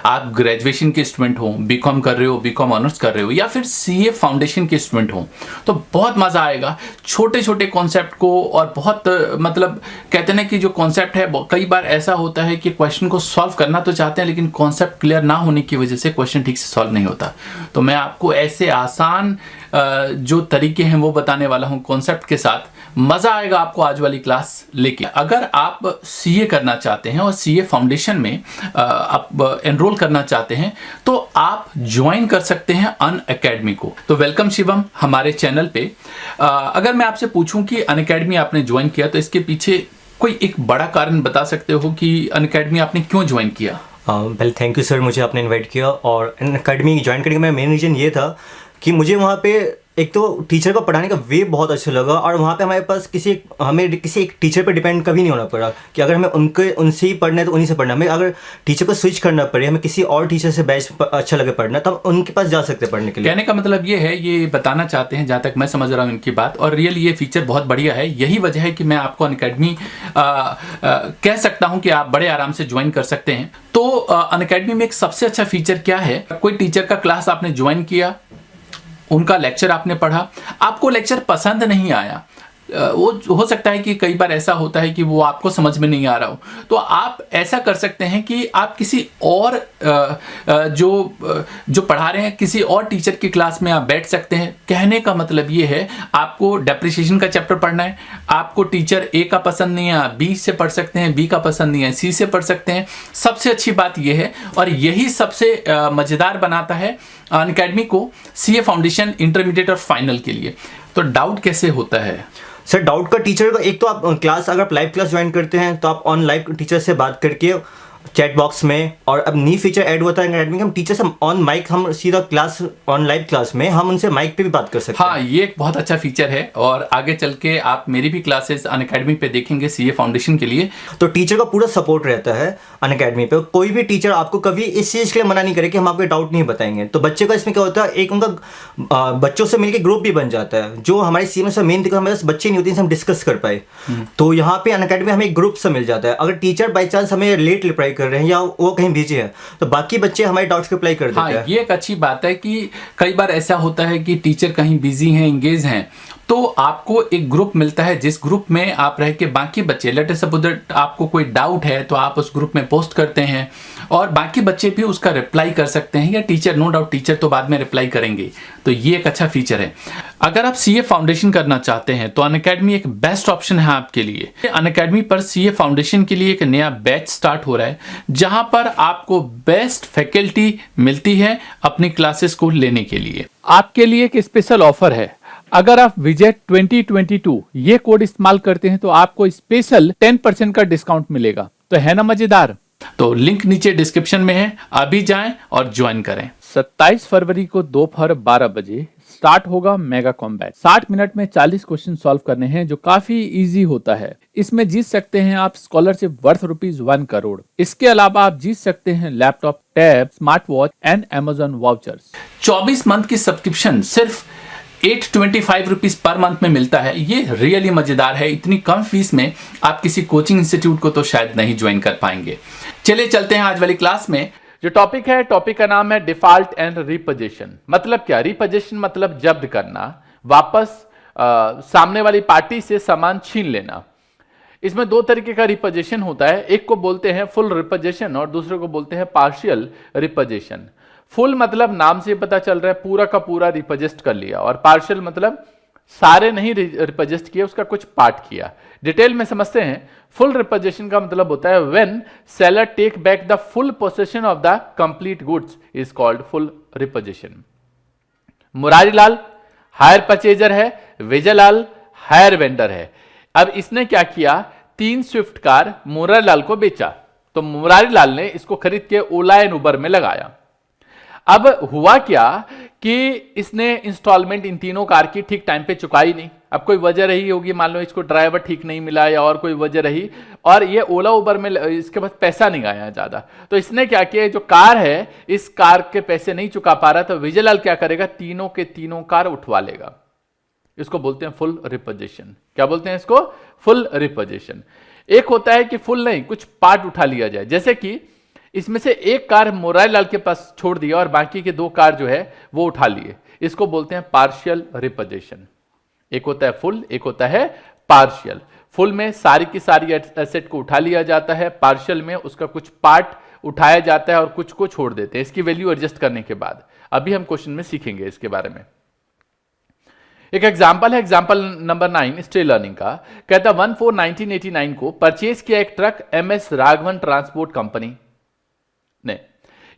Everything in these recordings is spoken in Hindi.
आप ग्रेजुएशन के स्टूडेंट हो, बीकॉम कर रहे हो, बीकॉम ऑनर्स कर रहे हो, या फिर सीए फाउंडेशन के स्टूडेंट हो, तो बहुत मज़ा आएगा छोटे छोटे कॉन्सेप्ट को। और बहुत मतलब कहते हैं ना कि जो कॉन्सेप्ट है, कई बार ऐसा होता है कि क्वेश्चन को सॉल्व करना तो चाहते हैं लेकिन कॉन्सेप्ट क्लियर ना होने की वजह से क्वेश्चन ठीक से सॉल्व नहीं होता। तो मैं आपको ऐसे आसान जो तरीके हैं वो बताने वाला हूं कॉन्सेप्ट के साथ। मजा आएगा आपको आज वाली क्लास लेके। अगर आप सीए करना चाहते हैं और सीए फाउंडेशन में आप एनरोल करना चाहते हैं तो आप ज्वाइन कर सकते हैं अनअकैडमी को। तो वेलकम शिवम हमारे चैनल पे। अगर मैं आपसे पूछूं कि अनअकैडमी आपने ज्वाइन किया तो इसके पीछे कोई एक बड़ा कारण बता सकते हो कि अनअकैडमी आपने क्यों ज्वाइन किया? वेल थैंक यू सर, मुझे आपने इनवाइट किया। और अनअकैडमी ज्वाइन करने का मेरा मेन रीज़न ये था कि मुझे वहाँ पे एक तो टीचर को पढ़ाने का वे बहुत अच्छा लगा, और वहाँ पे हमारे पास हमें किसी एक टीचर पे डिपेंड कभी नहीं होना पड़ा कि अगर हमें उनसे ही पढ़ना है तो उन्हीं से पढ़ना। हमें अगर टीचर को स्विच करना पड़े, हमें किसी और टीचर से बैच अच्छा लगे पढ़ना, तो हम उनके पास जा सकते हैं पढ़ने के लिए। कहने का मतलब ये है, ये बताना चाहते हैं जहाँ तक मैं समझ रहा हूँ इनकी बात, और रियल ये फीचर बहुत बढ़िया है। यही वजह है कि मैं आपको अनअकैडमी कह सकता हूँ कि आप बड़े आराम से ज्वाइन कर सकते हैं। तो अनअकैडमी में एक सबसे अच्छा फीचर क्या है, कोई टीचर का क्लास आपने ज्वाइन किया, उनका लेक्चर आपने पढ़ा, आपको लेक्चर पसंद नहीं आया, वो हो सकता है कि कई बार ऐसा होता है कि वो आपको समझ में नहीं आ रहा हो, तो आप ऐसा कर सकते हैं कि आप किसी और जो पढ़ा रहे हैं किसी और टीचर की क्लास में आप बैठ सकते हैं। कहने का मतलब ये है, आपको डेप्रिसिएशन का चैप्टर पढ़ना है, आपको टीचर ए का पसंद नहीं है, बी से पढ़ सकते हैं, बी का पसंद नहीं है, सी से पढ़ सकते हैं। सबसे अच्छी बात यह है और यही सबसे मजेदार बनाता है अनअकैडमी को सीए फाउंडेशन, इंटरमीडिएट और फाइनल के लिए। तो डाउट कैसे होता है सर? डाउट का टीचर को एक तो आप क्लास, अगर आप लाइव क्लास ज्वाइन करते हैं तो आप ऑन लाइव टीचर से बात करके चैट बॉक्स में, और अब न्यू फीचर ऐड हुआ था अनअकैडमी, हम टीचर से ऑन माइक, हम सीधा क्लास ऑन लाइव क्लास में हम उनसे माइक पे भी बात कर सकते हैं। हाँ, ये एक बहुत अच्छा फीचर है और आगे चल के आप मेरी भी क्लासेस अनअकैडमी पे देखेंगे सीए फाउंडेशन के लिए। तो टीचर का पूरा सपोर्ट रहता है अनअकैडमी पे। कोई भी टीचर आपको कभी इस चीज़ के लिए मना नहीं करे कि हम आपके डाउट नहीं बताएंगे। तो बच्चे का इसमें क्या होता है, एक उनका बच्चों से मिलकर ग्रुप भी बन जाता है, जो हमारे सीए में से मेन दिक्कत हमारे बच्चे नहीं होती हम डिस्कस कर पाए। तो यहाँ पे अनअकैडमी हमें एक ग्रुप से मिल जाता है। अगर टीचर बाई चांस हमें लेट रिप्लाई कर रहे हैं या वो कहीं बिजी है तो बाकी बच्चे हमारे डाउट्स को रिप्लाई कर देते हैं। ये एक अच्छी बात है कि कई बार ऐसा होता है कि टीचर कहीं बिजी हैं, इंगेज हैं, तो आपको एक ग्रुप मिलता है जिस ग्रुप में आप रह के बाकी बच्चे, लेट अस सपोज दैट आपको कोई डाउट है तो आप उस ग्रुप में पोस्ट करते हैं और बाकी बच्चे भी उसका रिप्लाई कर सकते हैं, या टीचर, नो डाउट टीचर तो बाद में रिप्लाई करेंगे। तो ये एक अच्छा फीचर है। अगर आप सीए फाउंडेशन करना चाहते हैं तो अनअकैडमी एक बेस्ट ऑप्शन है आपके लिए। अनअकैडमी पर सीए फाउंडेशन के लिए एक नया बैच स्टार्ट हो रहा है जहां पर आपको बेस्ट फैकल्टी मिलती है अपनी क्लासेस को लेने के लिए। आपके लिए एक स्पेशल ऑफर है। अगर आप विजेट 2022 ये कोड इस्तेमाल करते हैं तो आपको स्पेशल 10% का डिस्काउंट मिलेगा। तो है ना मजेदार? तो लिंक नीचे डिस्क्रिप्शन में है, अभी जाएं और ज्वाइन करें। 27 फरवरी को दोपहर 12 बजे स्टार्ट होगा मेगा कॉम्बैट। 60 मिनट में 40 क्वेश्चन सॉल्व करने हैं जो काफी इजी होता है। इसमें जीत सकते हैं आप स्कॉलरशिप वर्थ ₹1 करोड़। इसके अलावा आप जीत सकते हैं laptop, tab, smart watch and Amazon vouchers. 24 month की सब्सक्रिप्शन सिर्फ 825 रुपीज पर मंथ में मिलता है। ये रियली मजेदार है। इतनी कम फीस में आप किसी कोचिंग इंस्टीट्यूट को तो शायद नहीं ज्वाइन कर पाएंगे। चलिए चलते हैं आज वाली क्लास में। जो टॉपिक है, टॉपिक का नाम है डिफॉल्ट एंड रिपोजिशन। मतलब क्या? रिपोजिशन मतलब जब्त करना, वापस सामने वाली पार्टी से सामान छीन लेना। इसमें दो तरीके का रिपोजिशन होता है, एक को बोलते हैं फुल रिपोजिशन और दूसरे को बोलते हैं पार्शियल रिपोजिशन। फुल मतलब नाम से पता चल रहा है पूरा का पूरा रिपोजिस्ट कर लिया, और पार्शियल मतलब सारे नहीं रिपोजिस्ट किए, उसका कुछ पार्ट किया। डिटेल में समझते हैं। फुल रिपोजिशन का मतलब होता है when seller take back the full possession of the complete goods is called full repossession. Murarilal hire purchaser है, विजयलाल हायर वेंडर है। अब इसने क्या किया, 3 स्विफ्ट कार मुरारीलाल को बेचा, तो मुरारीलाल ने इसको खरीद के ओला एंड उबर में लगाया। अब हुआ क्या कि इसने इंस्टॉलमेंट इन तीनों कार की ठीक टाइम पे चुकाई नहीं। अब कोई वजह रही होगी, मान लो इसको ड्राइवर ठीक नहीं मिला या और कोई वजह रही, और ये ओला उबर में इसके पास पैसा नहीं आया ज्यादा, तो इसने क्या किया, जो कार है इस कार के पैसे नहीं चुका पा रहा, तो विजयलाल क्या करेगा, तीनों के तीनों कार उठवा लेगा। इसको बोलते हैं फुल रिपोजिशन। क्या बोलते हैं इसको? Full reposition. एक होता है कि फुल नहीं, कुछ पार्ट उठा लिया जाए, जैसे कि इसमें से एक कार मोरारी लाल के पास छोड़ दिया और बाकी के 2 कार जो है वो उठा लिए। इसको बोलते हैं पार्शियल रिपोजिशन। एक होता है फुल, एक होता है पार्शियल। फुल में सारी की सारी एसेट को उठा लिया जाता है, पार्शियल में उसका कुछ पार्ट उठाया जाता है और कुछ को छोड़ देते हैं इसकी वैल्यू एडजस्ट करने के बाद। अभी हम क्वेश्चन में सीखेंगे इसके बारे में। एक एग्जाम्पल है, एग्जाम्पल नंबर 9 स्टे लर्निंग का। कहता 1/4/1989 को परचेज किया एक truck MS Raghavan transport company ने।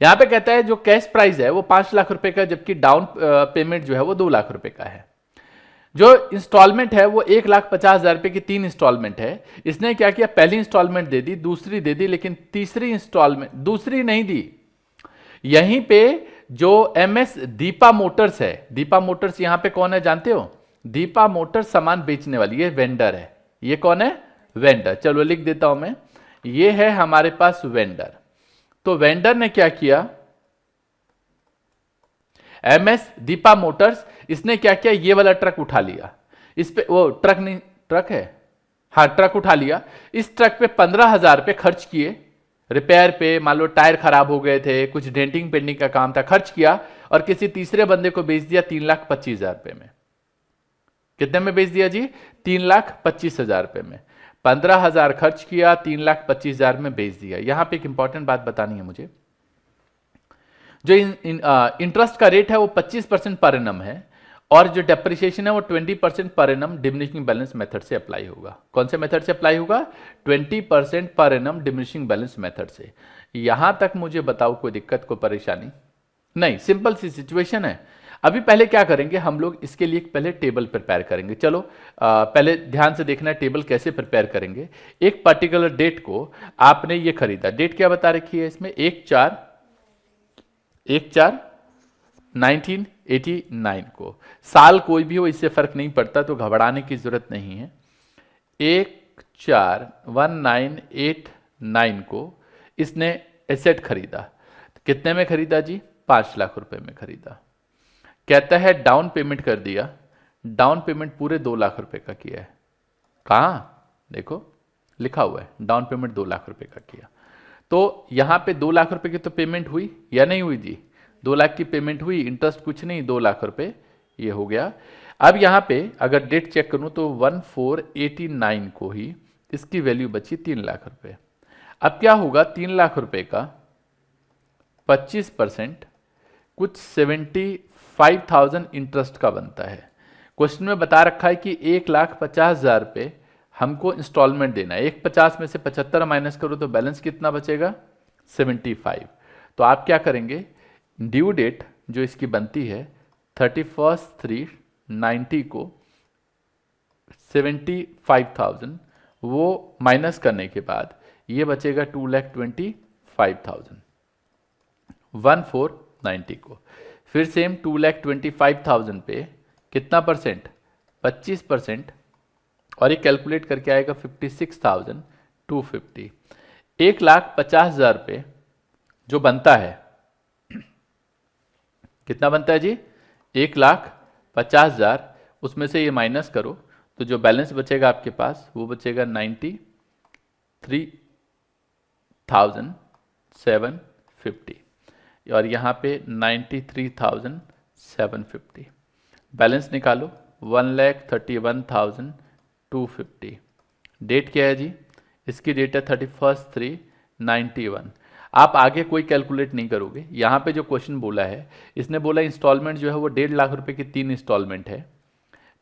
यहां पे कहता है जो कैश प्राइस है वो 5 लाख रुपए का, जबकि डाउन पेमेंट जो है वो 2 लाख रुपए का है। जो इंस्टॉलमेंट है वो 1,50,000 रुपए की 3 इंस्टॉलमेंट है। इसने क्या किया, पहली इंस्टॉलमेंट दे दी, दूसरी दे दी, लेकिन तीसरी इंस्टॉलमेंट दूसरी नहीं दी। यहीं पे जो MS दीपा मोटर्स है, दीपा मोटर्स यहां पे कौन है जानते हो? दीपा मोटर्स सामान बेचने वाली, ये वेंडर है। ये कौन है? वेंडर। चलो लिख देता हूं मैं, ये है हमारे पास वेंडर। तो वेंडर ने क्या किया, MS दीपा मोटर्स, इसने क्या किया, ये वाला ट्रक उठा लिया। इस पे वो ट्रक नहीं, ट्रक है, हाँ ट्रक उठा लिया। इस ट्रक पे 15,000 रुपए खर्च किए रिपेयर पे, मान लो टायर खराब हो गए थे, कुछ डेंटिंग पेंटिंग का काम था, खर्च किया और किसी तीसरे बंदे को बेच दिया 3,25,000 रुपए में। कितने में बेच दिया जी? 3,25,000 रुपए में। 15,000 खर्च किया, 3,25,000 में बेच दिया। यहां पे एक इंपॉर्टेंट बात बतानी है मुझे। जो इंटरेस्ट का रेट है वो 25% पर एनम है और जो डेप्रिसिएशन है वो 20% per annum diminishing balance method से अप्लाई होगा। कौन से मेथड से अप्लाई होगा? 20% per annum diminishing balance method से। यहां तक मुझे बताओ कोई दिक्कत, कोई परेशानी नहीं? सिंपल सी सिचुएशन है। अभी पहले क्या करेंगे हम लोग, इसके लिए पहले टेबल प्रिपेयर करेंगे। चलो पहले ध्यान से देखना है टेबल कैसे प्रिपेयर करेंगे। एक पर्टिकुलर डेट को आपने ये खरीदा, डेट क्या बता रखी है इसमें? 1/4/1989 को। साल कोई भी हो इससे फर्क नहीं पड़ता, तो घबराने की जरूरत नहीं है। 1/4/1989 को इसने एसेट खरीदा। कितने में खरीदा जी? 5 लाख रुपए में खरीदा। कहता है डाउन पेमेंट कर दिया, डाउन पेमेंट पूरे 2 लाख रुपए का किया है। कहां देखो लिखा हुआ है, डाउन पेमेंट 2 लाख रुपए का किया। तो यहां पे 2 लाख रुपए की तो पेमेंट हुई या नहीं हुई जी? 2 लाख की पेमेंट हुई, इंटरेस्ट कुछ नहीं, 2 लाख रुपए ये हो गया। अब यहां पे अगर डेट चेक करूं तो 1/4/89 को ही इसकी वैल्यू बची 3 लाख रुपए। अब क्या होगा, 3 लाख रुपए का 25% कुछ 75,000 इंटरेस्ट का बनता है। क्वेश्चन में बता रखा है कि 1,50,000 रुपए हमको इंस्टॉलमेंट देना है। 150 में से 75 माइनस करो तो बैलेंस कितना बचेगा? 75। तो आप क्या करेंगे, ड्यू डेट जो इसकी बनती है 31/3/90 को 75,000 वो माइनस करने के बाद ये बचेगा 2,25,000 1/4/90 को। फिर सेम 2,25,000 पे कितना परसेंट? 25%, और ये कैलकुलेट करके आएगा 56,250। 1,50,000 रुपये जो बनता है, कितना बनता है जी? 1,50,000, उसमें से ये माइनस करो तो जो बैलेंस बचेगा आपके पास वो बचेगा 93,750 और यहाँ पे 93,750। बैलेंस निकालो 1,31,250। डेट क्या है जी? इसकी डेट है 31/3/91। आप आगे कोई कैलकुलेट नहीं करोगे। यहाँ पे जो क्वेश्चन बोला है, इसने बोला इंस्टॉलमेंट जो है वो 1.5 लाख रुपए की 3 इंस्टॉलमेंट है।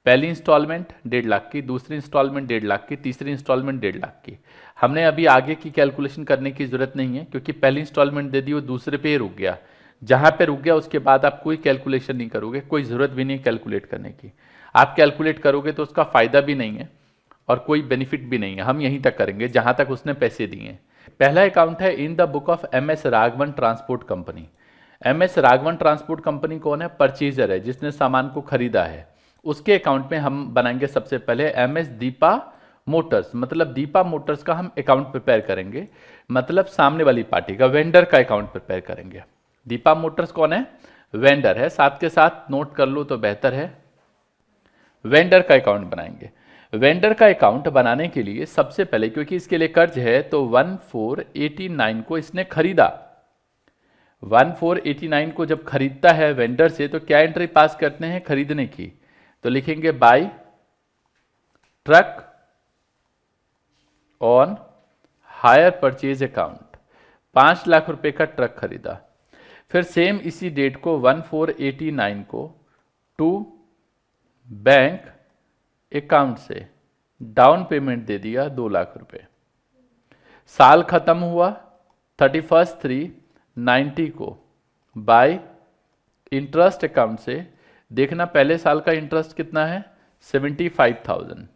पहली इंस्टॉलमेंट 1.5 लाख की, दूसरी इंस्टॉलमेंट 1.5 लाख की, तीसरी इंस्टॉलमेंट 1.5 लाख की। हमने अभी आगे की कैलकुलेशन करने की जरूरत नहीं है क्योंकि पहली इंस्टॉलमेंट दे दी, वो दूसरे पे ही रुक गया। जहां पे रुक गया उसके बाद आप कोई कैलकुलेशन नहीं करोगे, कोई जरूरत भी नहीं कैलकुलेट करने की। आप कैलकुलेट करोगे तो उसका फायदा भी नहीं है और कोई बेनिफिट भी नहीं है। हम यहीं तक करेंगे जहां तक उसने पैसे दिए हैं। पहला अकाउंट है in the book of MS Raghavan transport company. MS Raghavan transport company कौन है? परचेजर है, जिसने सामान को खरीदा है। उसके अकाउंट में हम बनाएंगे सबसे पहले MS दीपा मोटर्स, मतलब दीपा मोटर्स का हम अकाउंट प्रिपेयर करेंगे, मतलब सामने वाली पार्टी का, वेंडर का अकाउंट प्रिपेयर करेंगे। दीपा मोटर्स कौन है? वेंडर है। साथ के साथ नोट कर लो तो बेहतर है, वेंडर का अकाउंट बनाएंगे। वेंडर का अकाउंट बनाने के लिए सबसे पहले, क्योंकि इसके लिए कर्ज है, तो 1/4/89 को इसने खरीदा। 1489 को जब खरीदता है वेंडर से तो क्या एंट्री पास करते हैं? खरीदने की। तो लिखेंगे by truck on hire purchase account, 5 lakh रुपए का ट्रक खरीदा। फिर सेम इसी डेट को 1489 को टू बैंक अकाउंट से डाउन पेमेंट दे दिया 2 लाख रुपए। साल खत्म हुआ 31/3/90 को बाय इंटरेस्ट अकाउंट से, देखना पहले साल का इंटरेस्ट कितना है 75,000।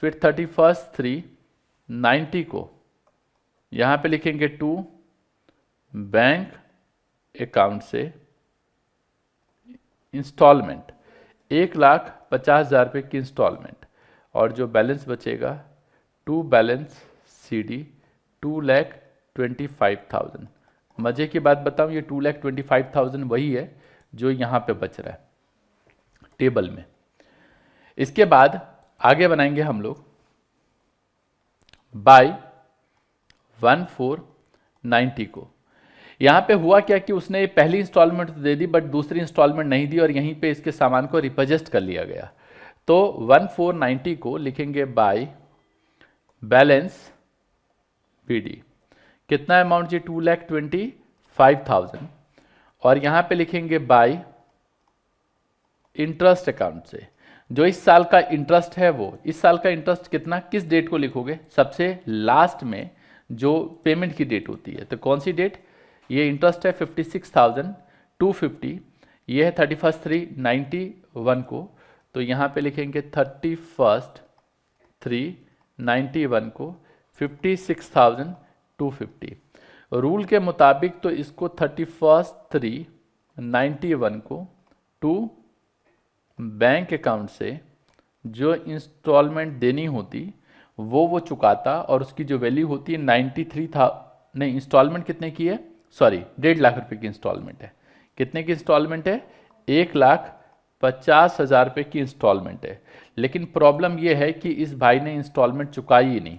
फिर 31/3/90 को यहां पे लिखेंगे टू बैंक अकाउंट से इंस्टॉलमेंट 1,50,000 रुपये की इंस्टॉलमेंट, और जो बैलेंस बचेगा टू बैलेंस CD 2,25,000। मजे की बात बताऊं, ये 2,25,000 वही है जो यहां पे बच रहा है टेबल में। इसके बाद आगे बनाएंगे हम लोग बाय 1490 को। यहां पे हुआ क्या कि उसने पहली इंस्टॉलमेंट दे दी बट दूसरी इंस्टॉलमेंट नहीं दी और यहीं पे इसके सामान को रिपोजेस्ट कर लिया गया। तो 1490 को लिखेंगे बाय बैलेंस PD, कितना अमाउंट जी 2,25,000, और यहां पे लिखेंगे बाय इंटरेस्ट अकाउंट से, जो इस साल का इंटरेस्ट है वो इस साल का इंटरेस्ट कितना, किस डेट को लिखोगे? सबसे लास्ट में जो पेमेंट की डेट होती है। तो कौन सी डेट? ये इंटरेस्ट है 56,250, ये है 31/3/91 को, तो यहाँ पे लिखेंगे 31/3/91 को 56,250। रूल के मुताबिक तो इसको 31/3/91 को टू बैंक अकाउंट से जो इंस्टॉलमेंट देनी होती वो चुकाता, और उसकी जो वैल्यू होती है 93 था, नहीं इंस्टॉलमेंट कितने की है, सॉरी 1.5 लाख रुपए की इंस्टॉलमेंट है। कितने की इंस्टॉलमेंट है? 1,50,000 रुपए की इंस्टॉलमेंट है। लेकिन प्रॉब्लम यह है कि इस भाई ने इंस्टॉलमेंट चुकाई ही नहीं।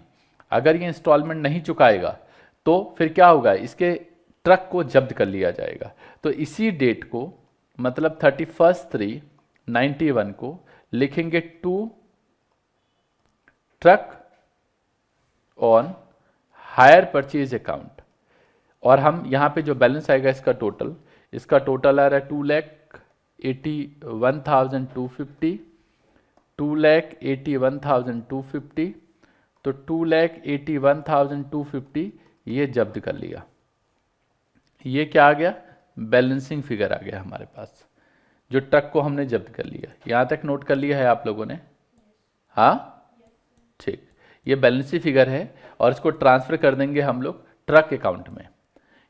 अगर ये इंस्टॉलमेंट नहीं चुकाएगा तो फिर क्या होगा, इसके ट्रक को जब्त कर लिया जाएगा। तो इसी डेट को मतलब 31/3/91 को लिखेंगे to truck on hire purchase account, और हम यहां पे जो बैलेंस आएगा इसका टोटल आ रहा है 2,81,250, 2,81,250, तो 2,81,250 ये जब्त कर लिया। ये क्या आ गया? बैलेंसिंग फिगर आ गया हमारे पास, जो ट्रक को हमने जब्त कर लिया। यहां तक नोट कर लिया है आप लोगों ने? हाँ ठीक, ये बैलेंसिंग फिगर है और इसको ट्रांसफर कर देंगे हम लोग ट्रक अकाउंट में।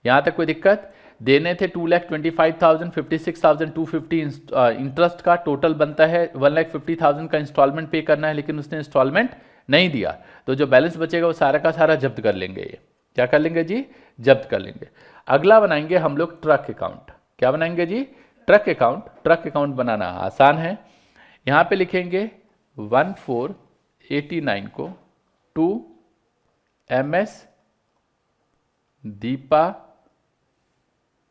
यहां तक कोई दिक्कत? देने थे 2,25,000, 56,250 इंटरेस्ट का टोटल बनता है 1,50,000 का इंस्टॉलमेंट पे करना है, लेकिन उसने इंस्टॉलमेंट नहीं दिया, तो जो बैलेंस बचेगा वो सारा का सारा जब्त कर लेंगे। ये क्या कर लेंगे जी? जब्त कर लेंगे। अगला बनाएंगे हम लोग ट्रक अकाउंट। क्या बनाएंगे जी? Truck account. ट्रक अकाउंट बनाना आसान है। यहां पे लिखेंगे 1489 को to MS Deepa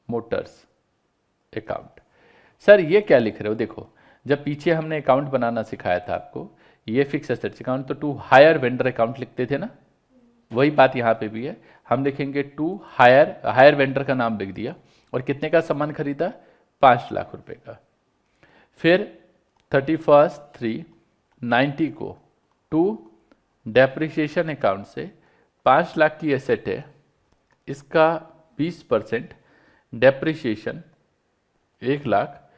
motors account. Sir ये क्या लिख रहे हो? देखो, जब पीछे हमने अकाउंट बनाना सिखाया था आपको, ये फिक्स एसेट्स अकाउंट तो टू हायर वेंडर अकाउंट लिखते थे ना, वही बात यहाँ पे भी है। हम लिखेंगे टू हायर वेंडर का नाम लिख दिया, और कितने का सामान खरीदा? 5 लाख रुपए का। फिर 31/3/90 को टू डेप्रिसिएशन अकाउंट से 5 लाख की एसेट है, इसका 20% डेप्रिसिएशन 1 लाख,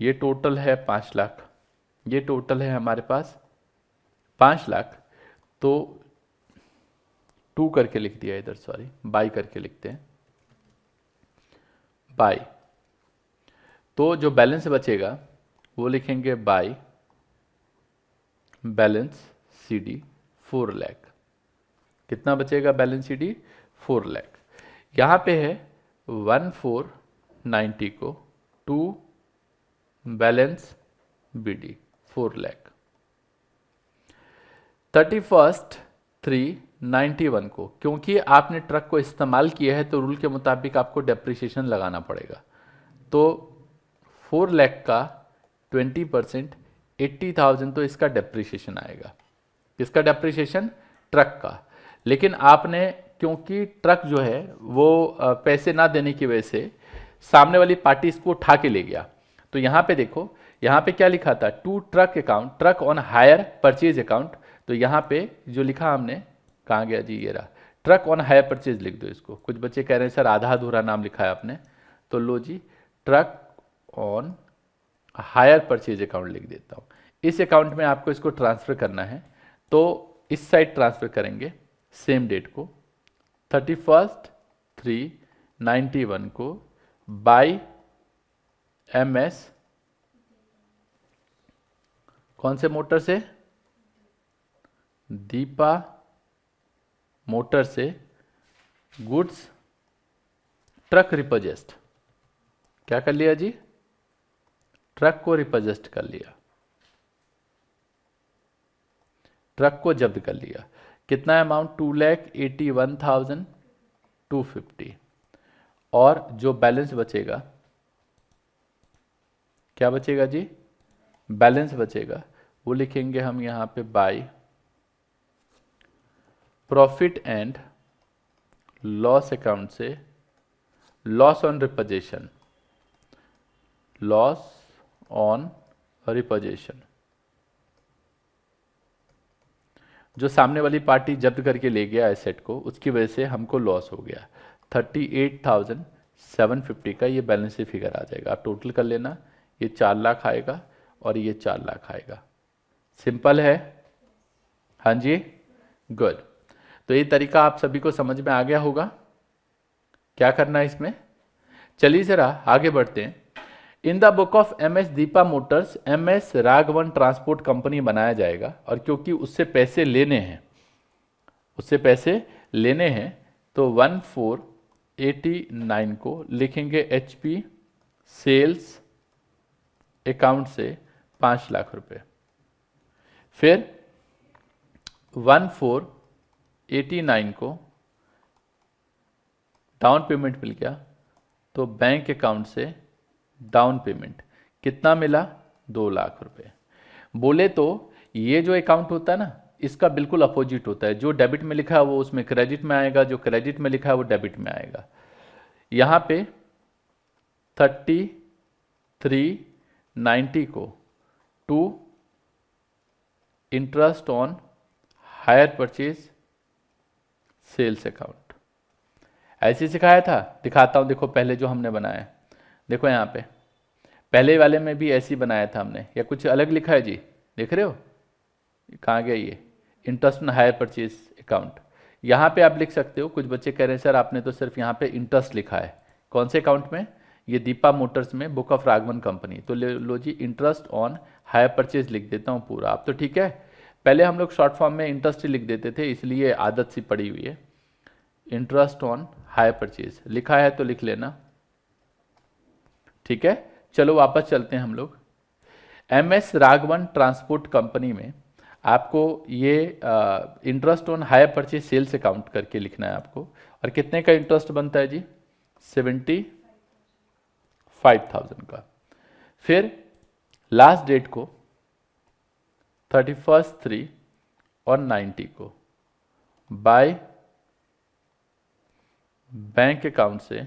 ये टोटल है 5 लाख, ये टोटल है हमारे पास 5 लाख। तो 2 करके लिख दिया इधर, सॉरी बाई करके लिखते हैं, बाई। तो जो बैलेंस बचेगा वो लिखेंगे बाई बैलेंस CD 4 लाख। कितना बचेगा बैलेंस CD? 4 लाख। यहां पे है 1490 को टू बैलेंस BD 4 लाख। 31/3 91 को, क्योंकि आपने ट्रक को इस्तेमाल किया है तो रूल के मुताबिक आपको डेप्रिसिएशन लगाना पड़ेगा। तो 4 लाख का 20% 80,000 तो इसका डेप्रिसिएशन आएगा। किसका डेप्रिसिएशन? ट्रक का। लेकिन आपने क्योंकि ट्रक जो है वो पैसे ना देने की वजह से सामने वाली पार्टी इसको उठा के ले गया, तो यहाँ पे देखो, यहाँ पे क्या लिखा था? To truck account, truck on hire purchase account. तो यहाँ पे जो लिखा हमने, कहाँ गया जी, ये रहा, ट्रक ऑन हायर परचेज लिख दो इसको। कुछ बच्चे कह रहे हैं सर आधा अधूरा नाम लिखा है आपने, तो लो जी, truck on hire purchase account लिख देता हूँ। इस अकाउंट में आपको इसको ट्रांसफर करना है, तो इस साइड ट्रांसफर करेंगे सेम डेट को 31/3/91 को बाय MS, कौन से मोटर से? दीपा मोटर से गुड्स ट्रक रिपोजेस्ट। क्या कर लिया जी? ट्रक को रिपोजेस्ट कर लिया, ट्रक को जब्त कर लिया। कितना अमाउंट? 2,81,250। और जो बैलेंस बचेगा, क्या बचेगा जी? बैलेंस बचेगा, वो लिखेंगे हम यहां पे by profit and loss account से loss on repossession, loss on repossession. जो सामने वाली पार्टी जब्त करके ले गया एसेट को, उसकी वजह से हमको लॉस हो गया। 38,750 का ये बैलेंस से फिगर आ जाएगा। आप टोटल कर लेना, ये 4 लाख आएगा और ये 4 लाख आएगा। सिंपल है? हाँ जी, गुड। तो ये तरीका आप सभी को समझ में आ गया होगा। क्या करना है इसमें? चलिए जरा आगे बढ़ते हैं। In the book of MS Deepa Motors MS Raghavan transport company बनाया जाएगा, और क्योंकि उससे पैसे लेने हैं, तो 1489 को लिखेंगे HP सेल्स अकाउंट से 5 लाख रुपए। फिर 1489 को डाउन पेमेंट मिल गया, तो बैंक अकाउंट से डाउन पेमेंट कितना मिला? 2 लाख रुपए। बोले तो ये जो अकाउंट होता है ना, इसका बिल्कुल अपोजिट होता है। जो डेबिट में लिखा है वो उसमें क्रेडिट में आएगा, जो क्रेडिट में लिखा है वो डेबिट में आएगा। यहां पे 3390 को to interest on hire purchase sales account ऐसे सिखाया था। दिखाता हूं, देखो पहले जो हमने बनाया, देखो यहाँ पे पहले वाले में भी ऐसे ही बनाया था हमने, या कुछ अलग लिखा है जी? देख रहे हो कहाँ गया ये? Interest on hire purchase account. यहाँ पे आप लिख सकते हो। कुछ बच्चे कह रहे हैं सर आपने तो सिर्फ यहाँ पे इंटरेस्ट लिखा है। कौन से अकाउंट में? ये दीपा मोटर्स में, बुक ऑफ राघवन कंपनी। तो लो जी, इंटरेस्ट ऑन हायर परचेज लिख देता हूँ पूरा। आप तो ठीक है, पहले हम लोग शॉर्ट फॉर्म में इंटरेस्ट ही लिख देते थे, इसलिए आदत सी पड़ी हुई है। इंटरेस्ट ऑन हायर परचेज लिखा है तो लिख लेना, ठीक है। चलो वापस चलते हैं हम लोग। MS राघवन ट्रांसपोर्ट कंपनी में आपको ये interest on hire purchase sales account करके लिखना है आपको। और कितने का इंटरेस्ट बनता है जी? 75,000 का। फिर लास्ट डेट को 31/3 और 90 को बाय बैंक अकाउंट से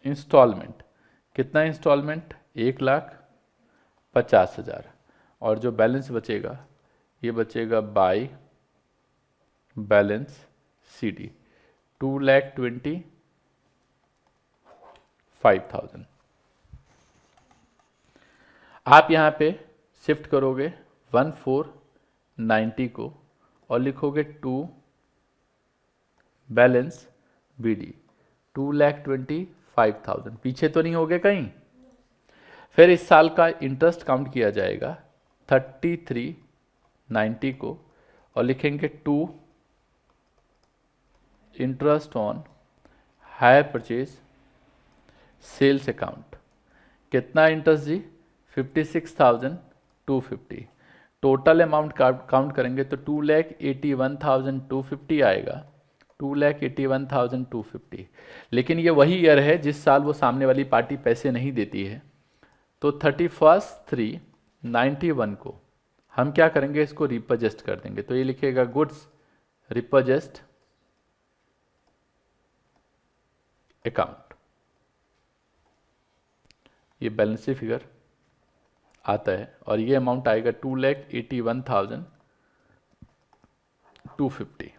इंस्टॉलमेंट। कितना इंस्टॉलमेंट? 1,50,000। और जो बैलेंस बचेगा ये बचेगा बाय बैलेंस CD 2,25,000। आप यहाँ पे शिफ्ट करोगे 1490 को और लिखोगे 2 बैलेंस BD 2,25,000। पीछे तो नहीं हो गए कहीं? फिर इस साल का इंटरेस्ट काउंट किया जाएगा 3390 को और लिखेंगे 2 interest on hire purchase sales account. कितना इंटरेस्ट जी? 56,250। टोटल अमाउंट काउंट करेंगे तो 2,81,250 आएगा, 2,81,250। लेकिन ये वही ईयर है जिस साल वो सामने वाली पार्टी पैसे नहीं देती है। तो 31/3/91 को हम क्या करेंगे, इसको रिपजेस्ट कर देंगे। तो ये लिखेगा गुड्स रिपजेस्ट अकाउंट, ये बैलेंस शीट फिगर आता है और ये अमाउंट आएगा 2,81,250।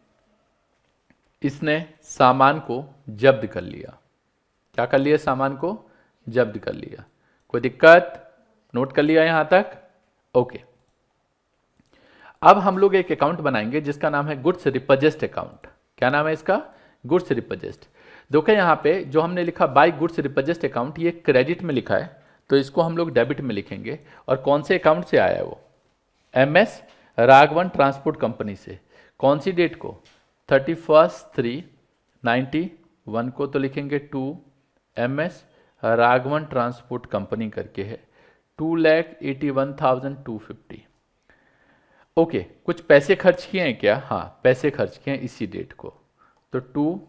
इसने सामान को जब्त कर लिया। क्या कर लिया? सामान को जब्त कर लिया। कोई दिक्कत? नोट कर लिया यहां तक? ओके। अब हम लोग एक अकाउंट बनाएंगे जिसका नाम है गुड्स रिपजेस्ट अकाउंट। क्या नाम है इसका? गुड्स रिपजेस्ट। देखो यहां पे जो हमने लिखा बाय गुड्स रिपजेस्ट अकाउंट, ये क्रेडिट में लिखा है, तो इसको हम लोग डेबिट में लिखेंगे। और कौन से अकाउंट से आया है वो? MS राघवन ट्रांसपोर्ट कंपनी से। कौन सी डेट को? 31/3/91 को। तो लिखेंगे to MS Raghavan transport company करके है, 2,81,250। ओके, कुछ पैसे खर्च किए हैं क्या? हाँ, पैसे खर्च किए हैं इसी डेट को। तो टू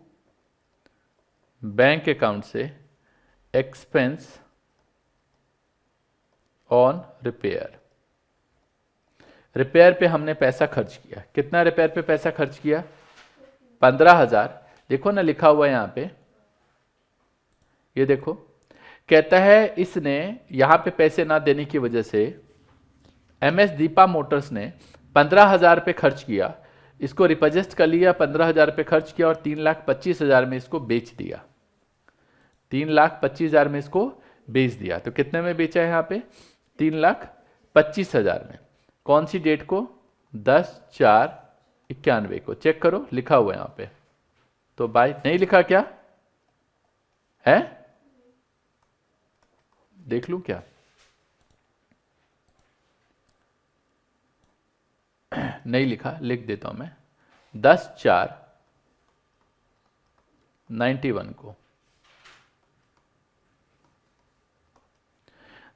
बैंक अकाउंट से एक्सपेंस ऑन रिपेयर। रिपेयर पे हमने पैसा खर्च किया। कितना रिपेयर पे पैसा खर्च किया? 15,000। देखो ना लिखा हुआ यहां पे, ये देखो, कहता है इसने यहां पे पैसे ना देने की वजह से MS दीपा मोटर्स ने 15,000 पे खर्च किया, इसको रिपजेस्ट कर लिया, 15,000 पे खर्च किया और 3,25,000 में इसको बेच दिया। 3,25,000 में इसको बेच दिया। तो कितने में बेचा है? यहां पे 3,25,000 में। कौन सी डेट को? 10/4/91 को। चेक करो, लिखा हुआ है यहां पे। तो बाय नहीं लिखा क्या है? देख लूं क्या? नहीं लिखा, लिख देता हूं मैं। 10/4/91 को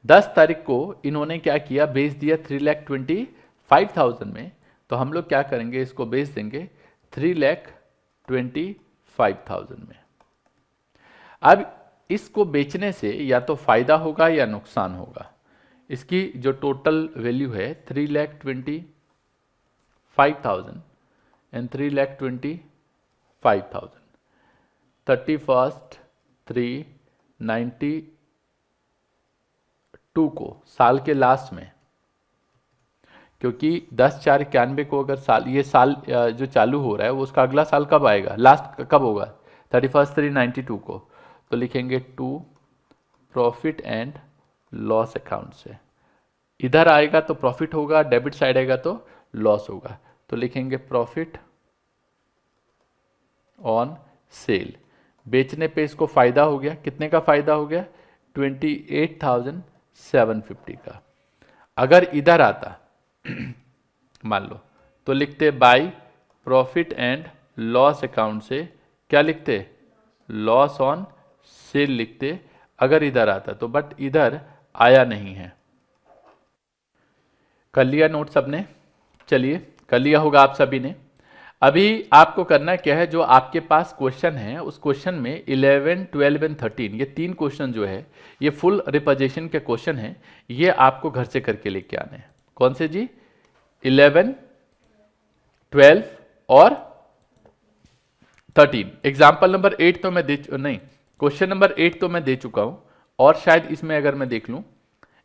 10 तारीख को इन्होंने क्या किया? बेच दिया 3,25,000 में। तो हम लोग क्या करेंगे? इसको बेच देंगे 3,25,000 में। अब इसको बेचने से या तो फायदा होगा या नुकसान होगा। इसकी जो टोटल वैल्यू है 3,25,000 एंड 3,25,000, 31/3/92 को साल के लास्ट में, क्योंकि 10/4/91 को अगर साल, ये साल जो चालू हो रहा है वो उसका अगला साल कब आएगा? लास्ट कब होगा? 31/3/92 को। तो लिखेंगे to profit and loss account से। इधर आएगा तो प्रॉफिट होगा, डेबिट साइड आएगा तो लॉस होगा। तो लिखेंगे प्रॉफिट ऑन सेल। बेचने पे इसको फायदा हो गया। कितने का फायदा हो गया? 28,750 का। अगर इधर आता मान लो, तो लिखते bye profit and loss account से क्या लिखते? लॉस ऑन सेल लिखते, अगर इधर आता तो। बट इधर आया नहीं है। कर लिया नोट सबने? चलिए, कर लिया होगा आप सभी ने। अभी आपको करना क्या है, जो आपके पास क्वेश्चन है उस क्वेश्चन में 11, 12 एंड 13, ये 3 क्वेश्चन जो है ये फुल रिपजेशन के क्वेश्चन है। ये आपको घर से करके लेके आने हैं। कौन से जी? 11, 12 और 13। एग्जाम्पल नंबर 8 तो मैं नहीं, क्वेश्चन नंबर 8 तो मैं दे चुका हूं, और शायद इसमें अगर मैं देख लूं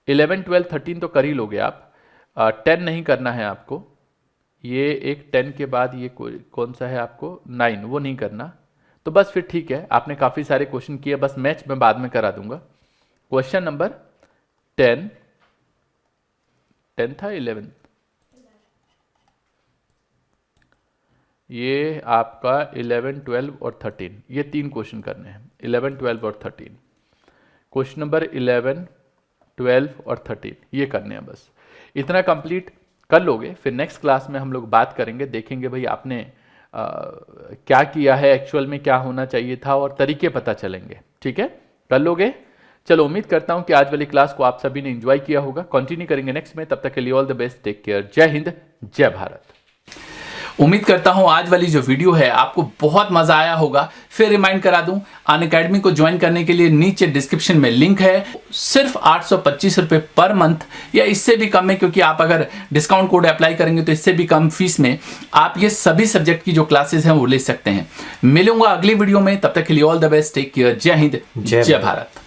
11, 12, 13 तो कर ही लोगे आप। 10 नहीं करना है आपको। ये एक 10 के बाद ये कौन सा है आपको? 9, वो नहीं करना। तो बस फिर ठीक है, आपने काफी सारे क्वेश्चन किए, बस मैच मैं बाद में करा दूंगा। क्वेश्चन नंबर 10 था 11, ये आपका 11, 12 और 13, ये 3 क्वेश्चन करने हैं। 11, 12 और 13, क्वेश्चन नंबर 11, 12 और 13 ये करने हैं। बस इतना कंप्लीट कर लोगे, फिर नेक्स्ट क्लास में हम लोग बात करेंगे, देखेंगे भाई आपने क्या किया है, एक्चुअल में क्या होना चाहिए था, और तरीके पता चलेंगे। ठीक है, कर लोगे? चलो उम्मीद करता हूं कि आज वाली क्लास को आप सभी ने एंजॉय किया होगा। कंटिन्यू करेंगे नेक्स्ट में, तब तक के लिए all the best, take care, जय हिंद, जय भारत। उम्मीद करता हूं आज वाली जो वीडियो है आपको बहुत मजा आया होगा। फिर रिमाइंड करा दूं, अनअकैडमी को ज्वाइन करने के लिए नीचे डिस्क्रिप्शन में लिंक है। सिर्फ 825 रुपए पर मंथ या इससे भी कम है, क्योंकि आप अगर डिस्काउंट कोड अप्लाई करेंगे तो इससे भी कम फीस में आप ये सभी सब्जेक्ट की जो क्लासेस हैं वो ले सकते हैं। मिलूंगा अगली वीडियो में, तब तक के लिए all the best, take care, जय हिंद, जय भारत।